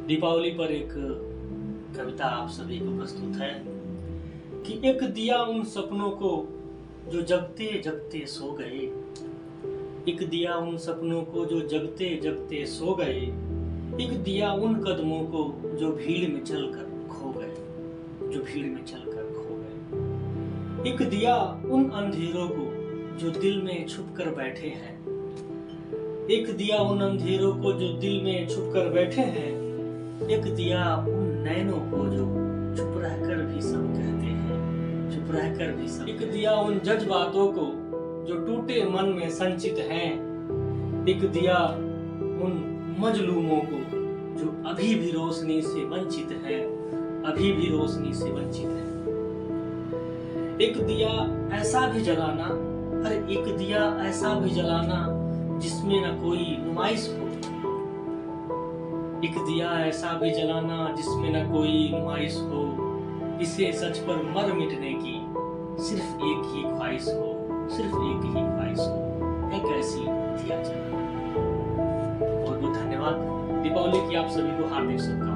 दीपावली पर एक कविता आप सभी को प्रस्तुत है कि एक दिया उन सपनों को जो जगते जगते सो गए। एक दिया उन सपनों को जो जगते जगते सो गए। एक दिया उन कदमों को जो भीड़ में चलकर खो गए, जो भीड़ में चलकर खो गए। एक दिया उन अंधेरों को जो दिल में छुप कर बैठे हैं। एक दिया उन अंधेरों को जो दिल में छुप कर बैठे हैं। एक दिया उन नैनों को जो चुप रहकर भी सब कहते हैं, चुप रहकर भी सब। एक दिया उन जज्बातों को जो टूटे मन में संचित हैं। एक दिया उन मजलूमों को जो अभी भी रोशनी से वंचित हैं, अभी भी रोशनी से वंचित हैं। एक दिया ऐसा भी जलाना, अरे एक दिया ऐसा भी जलाना जिसमें न कोई नुमाइश हो। एक दिया ऐसा भी जलाना जिसमें न कोई नुमाइश हो। इसे सच पर मर मिटने की सिर्फ एक ही ख्वाहिश हो, सिर्फ एक ही ख्वाहिश हो, एक ऐसी दिया जलाना। बहुत बहुत धन्यवाद। दीपावली की आप सभी को हार्दिक शुभकामनाएं।